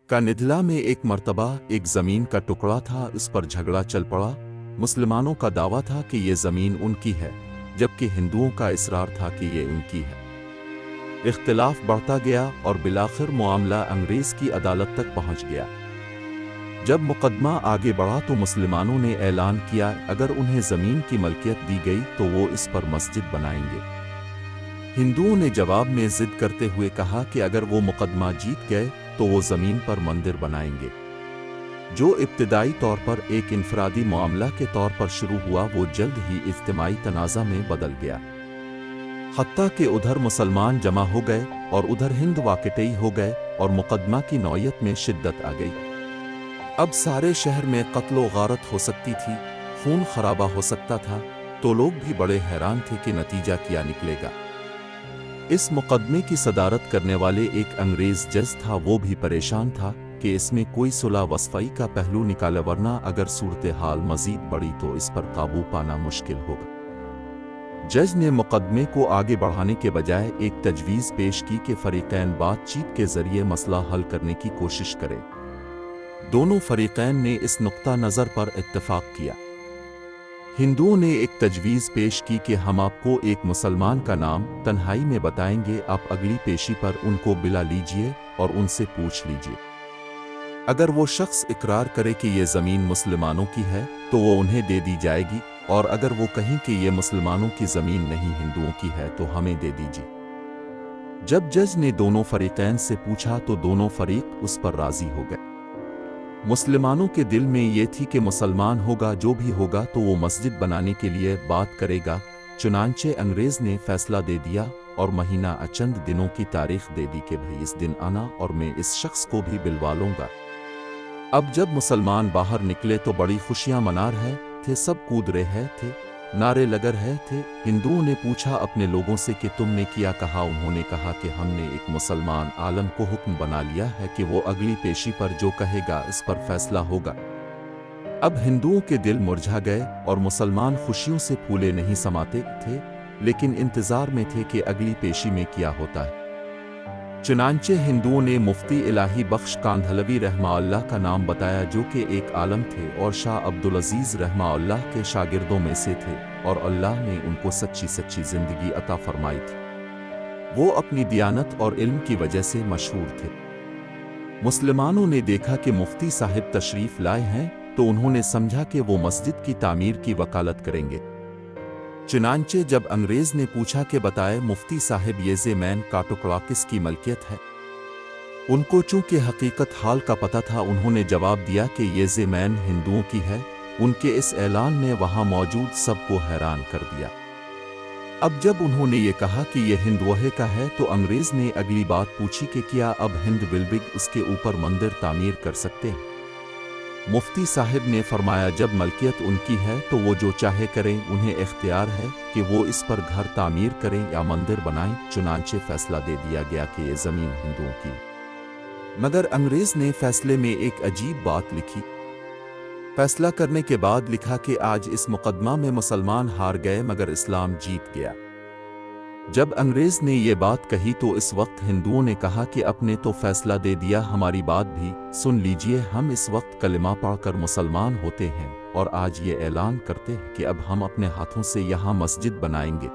का निधला में एक मर्तबा एक ज़मीन का टुकड़ा था, इस पर झगड़ा चल पड़ा। मुसलमानों का दावा था कि ये ज़मीन उनकी है, जबकि हिंदुओं का इसरार था कि ये उनकी है। इख्तिलाफ बढ़ता गया और बिलाखिर मामला अंग्रेज़ की अदालत तक पहुंच गया। जब मुकदमा आगे बढ़ा तो मुसलमानों ने ऐलान किया अगर उन्हें ज़मीन की मलकियत दी गई तो वो इस पर मस्जिद बनाएंगे। हिंदुओं ने जवाब में ज़िद करते हुए कहा कि अगर वो मुकदमा जीत गए तो वो ज़मीन पर मंदिर बनाएंगे। जो इब्तिदाई तौर पर एक इनफरादी मामला के तौर पर शुरू हुआ वो जल्द ही इज्तिमाई तनाज़ा में बदल गया। हत्ता कि उधर मुसलमान जमा हो गए और उधर हिंद वाक़ई हो गए और मुकदमा की नौयत में शिद्दत आ गई। अब सारे शहर में कत्लो गारत हो सकती थी, खून खराबा हो सकता था, तो लोग भी बड़े हैरान थे कि नतीजा क्या निकलेगा। इस मुकदमे की सदारत करने वाले एक अंग्रेज़ जज था, वो भी परेशान था कि इसमें कोई सुलह वस्फ़ई का पहलू निकाले, वरना अगर सूरत हाल मज़ीद बढ़ी तो इस पर काबू पाना मुश्किल होगा। जज ने मुकदमे को आगे बढ़ाने के बजाय एक तजवीज़ पेश की कि फ़रीक़ैन बातचीत के ज़रिए मसला हल करने की कोशिश करें। दोनों फ़रीक़ैन ने इस नुक्ता नज़र पर इत्तफ़ाक़ किया। हिंदुओं ने एक तजवीज़ पेश की कि हम आपको एक मुसलमान का नाम तन्हाई में बताएंगे, आप अगली पेशी पर उनको बुला लीजिए और उनसे पूछ लीजिए। अगर वो शख्स इकरार करे कि ये ज़मीन मुसलमानों की है तो वो उन्हें दे दी जाएगी, और अगर वो कहें कि ये मुसलमानों की ज़मीन नहीं हिंदुओं की है तो हमें दे दीजिए। जब जज ने दोनों फ़रीक़ैन से पूछा तो दोनों फ़रीक़ उस पर राज़ी हो गए। मुसलमानों के दिल में ये थी कि मुसलमान होगा जो भी होगा तो वो मस्जिद बनाने के लिए बात करेगा। चुनांचे अंग्रेज़ ने फैसला दे दिया और महीना चंद दिनों की तारीख दे दी कि भाई इस दिन आना और मैं इस शख्स को भी बिलवा लूँगा। अब जब मुसलमान बाहर निकले तो बड़ी खुशियाँ मना रहे थे, सब कूद रहे थे, नारे लगा रहे थे। हिंदुओं ने पूछा अपने लोगों से कि तुमने क्या कहा? उन्होंने कहा कि हमने एक मुसलमान आलम को हुक्म बना लिया है कि वो अगली पेशी पर जो कहेगा इस पर फैसला होगा। अब हिंदुओं के दिल मुरझा गए और मुसलमान खुशियों से फूले नहीं समाते थे, लेकिन इंतज़ार में थे कि अगली पेशी में क्या होता है। चुनांचे हिंदुओं ने मुफ्ती इलाही बख्श कांधलवी रहमाउल्लाह का नाम बताया, जो कि एक आलम थे और शाह अब्दुल अजीज़ रहमाउल्लाह के शागिर्दों में से थे, और अल्लाह ने उनको सच्ची सच्ची ज़िंदगी अता फरमाई थी। वो अपनी दियानत और इल्म की वजह से मशहूर थे। मुसलमानों ने देखा कि मुफ्ती साहिब तशरीफ़ लाए हैं तो उन्होंने समझा कि वो मस्जिद की तामीर की वकालत करेंगे। चुनांचे जब अंग्रेज़ ने पूछा कि बताए मुफ्ती साहिब ये ज़मीन का टुकड़ा किसकी मलकियत है, उनको चूँकि हकीकत हाल का पता था, उन्होंने जवाब दिया कि ये ज़मीन हिंदुओं की है। उनके इस ऐलान ने वहाँ मौजूद सबको हैरान कर दिया। अब जब उन्होंने ये कहा कि ये हिंदुओं का है तो अंग्रेज़ ने अगली बात पूछी कि क्या अब हिंद विलबिग उसके ऊपर मंदिर तामीर कर सकते हैं? मुफ्ती साहिब ने फरमाया जब मलकियत उनकी है तो वो जो चाहे करें, उन्हें इख्तियार है कि वो इस पर घर तामीर करें या मंदिर बनाएं। चुनांचे फैसला दे दिया गया कि ये ज़मीन हिंदुओं की। मगर अंग्रेज़ ने फैसले में एक अजीब बात लिखी। फैसला करने के बाद लिखा कि आज इस मुकदमा में मुसलमान हार गए मगर इस्लाम जीत गया। जब अंग्रेज़ ने ये बात कही तो इस वक्त हिंदुओं ने कहा कि अपने तो फैसला दे दिया, हमारी बात भी सुन लीजिए। हम इस वक्त कलिमा पढ़कर मुसलमान होते हैं और आज ये ऐलान करते हैं कि अब हम अपने हाथों से यहाँ मस्जिद बनाएंगे।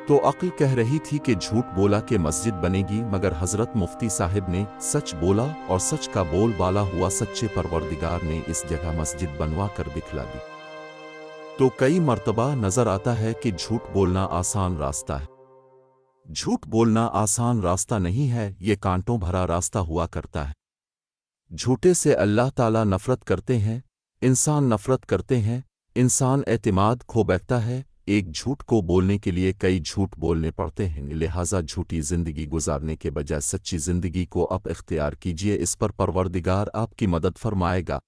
तो अक्ल कह रही थी कि झूठ बोला कि मस्जिद बनेगी, मगर हज़रत मुफ्ती साहिब ने सच बोला और सच का बोल बाला हुआ। सच्चे परवरदिगार ने इस जगह मस्जिद बनवा कर दिखला दी। तो कई मर्तबा नजर आता है कि झूठ बोलना आसान रास्ता है। झूठ बोलना आसान रास्ता नहीं है, ये कांटों भरा रास्ता हुआ करता है। झूठे से अल्लाह ताला नफरत करते हैं, इंसान नफरत करते हैं, इंसान एतमाद खो बैठता है। एक झूठ को बोलने के लिए कई झूठ बोलने पड़ते हैं, लिहाजा झूठी जिंदगी गुजारने के बजाय सच्ची जिंदगी को आप इख्तियार कीजिए। इस पर परवरदिगार आपकी मदद फरमाएगा।